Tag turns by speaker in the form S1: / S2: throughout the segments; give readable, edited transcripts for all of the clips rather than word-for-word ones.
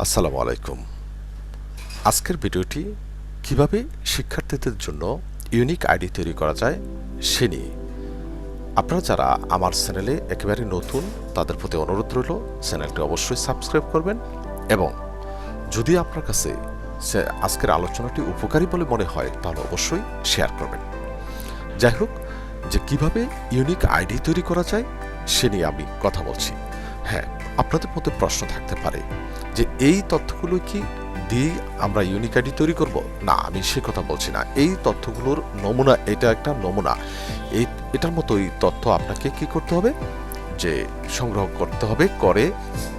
S1: আসসালামু আলাইকুম। আজকের ভিডিওটি কিভাবে শিক্ষার্থীদের জন্য ইউনিক আইডি তৈরি করা যায় সে নিয়ে। আপনারা যারা আমার চ্যানেলে একেবারে নতুন তাদের প্রতি অনুরোধ রইল চ্যানেলটি অবশ্যই সাবস্ক্রাইব করবেন এবং যদি আপনার কাছে আজকের আলোচনাটি উপকারী বলে মনে হয় তাহলে অবশ্যই শেয়ার করবেন। যাই হোক, যে কিভাবে ইউনিক আইডি তৈরি করা যায় সে নিয়ে আমি কথা বলছি। হ্যাঁ, আপনাদের মধ্যে প্রশ্ন থাকতে পারে যে এই তথ্যগুলো কি দিয়ে আমরা ইউনিক আইডি তৈরি করব? না, আমি সে কথা বলছি না। এই তথ্যগুলোর নমুনা, এটা একটা নমুনা। এটার মতোই তথ্য আপনাকে কি করতে হবে, যে সংগ্রহ করতে হবে, করে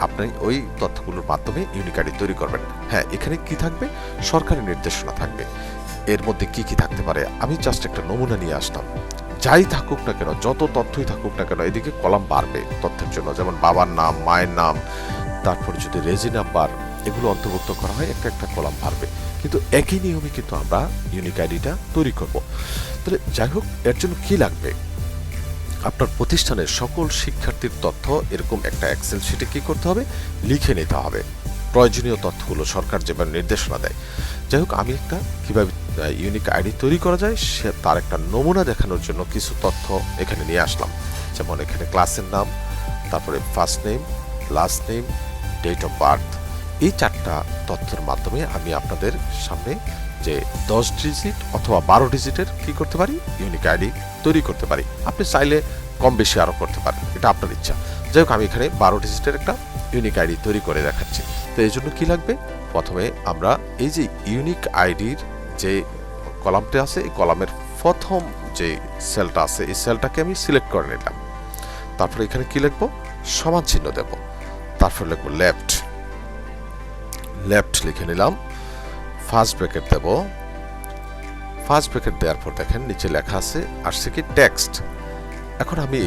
S1: আপনি ওই তথ্যগুলোর মাধ্যমে ইউনিক আইডি তৈরি করবেন। হ্যাঁ, এখানে কি থাকবে? সরকারি নির্দেশনা থাকবে। এর মধ্যে কি কি থাকতে পারে আমি জাস্ট একটা নমুনা নিয়ে আসলাম। যাই থাকুক না কেন, যত তথ্যই থাকুক না কেন, এদিকে কলাম বাড়বে তথ্যের জন্য। যেমন বাবার নাম, মায়ের নাম, তারপরে যদি রেজি নাম্বার, এগুলো অন্তর্ভুক্ত করা হয়, একটা একটা কলাম বাড়বে। কিন্তু একই নিয়মে কিন্তু আমরা ইউনিক আইডিটা তৈরি করব। তাহলে যাই হোক, এর জন্য কি লাগবে? আপনার প্রতিষ্ঠানের সকল শিক্ষার্থীর তথ্য এরকম একটা এক্সেল শিটে কি করতে হবে, লিখে নিতে হবে। প্রয়োজনীয় তথ্যগুলো সরকার যেভাবে নির্দেশনা দেয়। যাই হোক, আমি একটা কিভাবে ইউনিক আইডি তৈরি করা যায় সে তার একটা নমুনা দেখানোর জন্য কিছু তথ্য এখানে নিয়ে আসলাম। যেমন এখানে ক্লাসের নাম, তারপরে first name, last name, date of birth. এই চারটা তথ্যের মাধ্যমে আমি আপনাদের সামনে যে 10 ডিজিট অথবা 12 ডিজিটের কি করতে পারি, ইউনিক আইডি তৈরি করতে পারি। আপনি চাইলে কম বেশি আরও করতে পারেন, এটা আপনার ইচ্ছা। যাই হোক, আমি এখানে 12 ডিজিটের একটা ইউনিক আইডি তৈরি করে দেখাচ্ছি। তো এই জন্য কি লাগবে? প্রথমে আমরা এই যে ইউনিক আইডির যে কলামটা আছে, এই কলামের প্রথম যে সেলটা আছে, এই সেলটাকে আমি সিলেক্ট করে নিলাম। তারপরে এখানে কি লিখবো? সমান চিহ্ন দেব। তারপর লিখবো লেফট লিখে নিলাম। ফার্স্ট ব্র্যাকেট দেব। ফার্স্ট ব্র্যাকেট দেওয়ার পর দেখেন নিচে লেখা আছে, আসছে কি টেক্সট। এখন আমি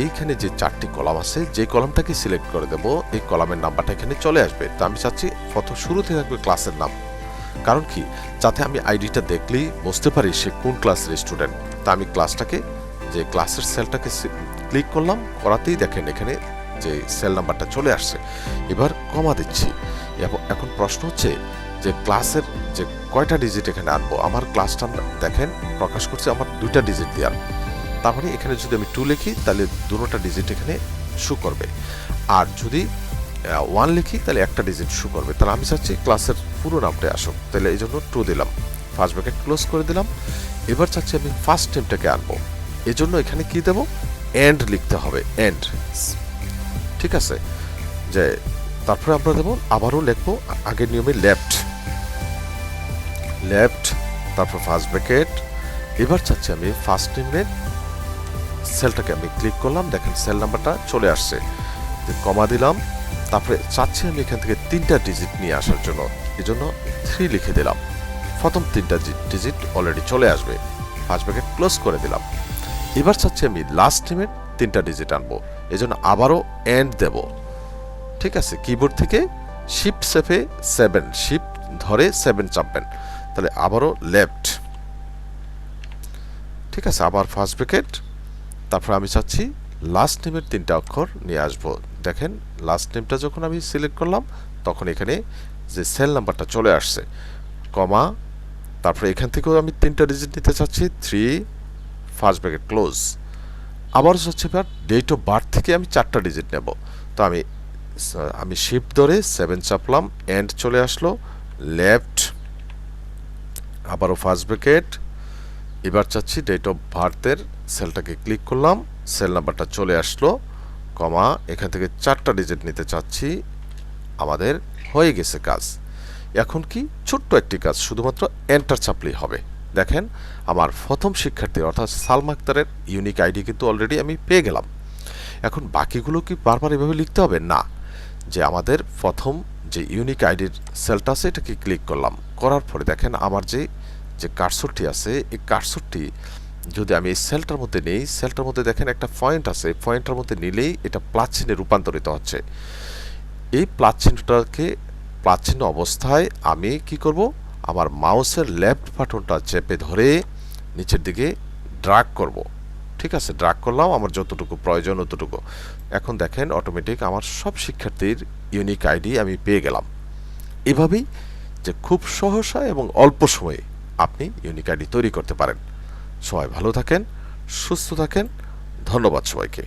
S1: এইখানে যে চারটি কলাম আছে, যে কলামটাকে সিলেক্ট করে দেব, এই কলামের নাম্বারটা এখানে চলে আসবে। তো আমি চাচ্ছি প্রথম শুরুতে থাকবে ক্লাসের নাম। কারণ কি, যাতে আমি আইডিটা দেখলেই বুঝতে পারি সে কোন ক্লাসের স্টুডেন্ট। তা আমি ক্লাসটাকে, যে ক্লাসের সেলটাকে ক্লিক করলাম, করাতেই দেখেন এখানে যে সেল নাম্বারটা চলে আসছে। এবার কমা দিচ্ছি। এখন প্রশ্ন হচ্ছে যে ক্লাসের যে কয়টা ডিজিট এখানে আনবো। আমার ক্লাসটা দেখেন প্রকাশ করছে আমার 2টা ডিজিট দেওয়ার। তার মানে এখানে যদি আমি 2 লিখি তাহলে দুটোটা ডিজিট এখানে শো করবে, আর যদি 1 লিখি তাহলে একটা ডিজিট শো করবে। তাহলে আমি চাচ্ছি ক্লাসের পুরো নামটাই আসুক, তাহলে এই জন্য 2 দিলাম। ফার্স্ট ব্র্যাকেট ক্লোজ করে দিলাম। এবার চাচ্ছি আমি ফার্স্ট নেমটাকে আনবো, এই জন্য এখানে কি দেবো, এন্ড লিখতে হবে, এন্ড। ঠিক আছে, যে তারপরে আমরা দেবো, আবারও লিখবো আগের নিয়মে লেফট, তারপর ফার্স্ট ব্র্যাকেট। এবার চাচ্ছি আমি ফার্স্ট নেমের সেলটাকে আমি ক্লিক করলাম, দেখেন সেল নাম্বারটা চলে আসছে। কমা দিলাম। তারপরে চাচ্ছি আমি এখান থেকে 3টা ডিজিট নিয়ে আসার জন্য, এই জন্য 3 লিখে দিলাম। প্রথম 3টা ডিজিট অলরেডি চলে আসবে। ফার্স্ট ব্র্যাকেট ক্লোজ করে দিলাম। এবার চাচ্ছি আমি লাস্ট নেমের 3টা ডিজিট আনবো, এই জন্য আবারও এন্ড দেব। ঠিক আছে, কিবোর্ড থেকে শিফট চেপে 7, শিফট ধরে 7 চাপবেন। তাহলে আবারও লেফট। ঠিক আছে, আবার ফার্স্ট ব্র্যাকেট। তারপর আমি চাচ্ছি লাস্ট নেমের 3টা অক্ষর নিয়ে আসবো। দেখেন লাস্ট নেমটা যখন আমি সিলেক্ট করলাম তখন এখানে যে সেল নাম্বারটা চলে আসছে, কমা। তারপরে এখান থেকেও আমি 3টা ডিজিট নিতে চাচ্ছি, 3, ফার্স্ট ব্র্যাকেট ক্লোজ। আবার হচ্ছে এবার ডেট অফ বার্থ থেকে আমি 4টা ডিজিট নেব। তো আমি শিফট ধরে 7 চাপলাম, এন্ড চলে আসলো, লেফট, আবারও ফার্স্ট ব্র্যাকেট। এবার চাচ্ছি ডেট অফ বার্থের সেলটাকে ক্লিক করলাম, সেল নাম্বারটা চলে আসলো, কমা। এখান থেকে 4টা ডিজিট নিতে চাচ্ছি, আমাদের হয়ে গেছে কাজ। এখন কি, ছোট্ট একটি কাজ, শুধুমাত্র এন্টার চাপলেই হবে। দেখেন আমার প্রথম শিক্ষার্থী অর্থাৎ সালমা আক্তারের ইউনিক আইডি কিন্তু অলরেডি আমি পেয়ে গেলাম। এখন বাকিগুলো কি বারবার এভাবে লিখতে হবে? না, যে আমাদের প্রথম যে ইউনিক আইডির সেলটা আছে এটাকে ক্লিক করলাম, করার পরে দেখেন আমার যে কার্সরটি আছে, এই কার্সরটি যদি আমি এই সেলটার মধ্যে নেই, সেলটার মধ্যে দেখেন একটা পয়েন্ট আছে, পয়েন্টটার মধ্যে নিলেই এটা প্লাস চিহ্নে রূপান্তরিত হচ্ছে। এই প্লাস চিহ্ন অবস্থায় আমি কি করব, আমার মাউসের লেফট বাটনটা চেপে ধরে নিচের দিকে ড্র্যাগ করব। ঠিক আছে, ড্র্যাগ করলাম আমার যতটুকু প্রয়োজন ততটুকু। এখন দেখেন অটোমেটিক আমার সব শিক্ষার্থীর ইউনিক আইডি আমি পেয়ে গেলাম। এভাবেই যে খুব সহসা এবং অল্প সময়ে আপনি ইউনিক আইডি তৈরি করতে পারেন। সবাই ভালো থাকেন, সুস্থ থাকেন। ধন্যবাদ সবাইকে।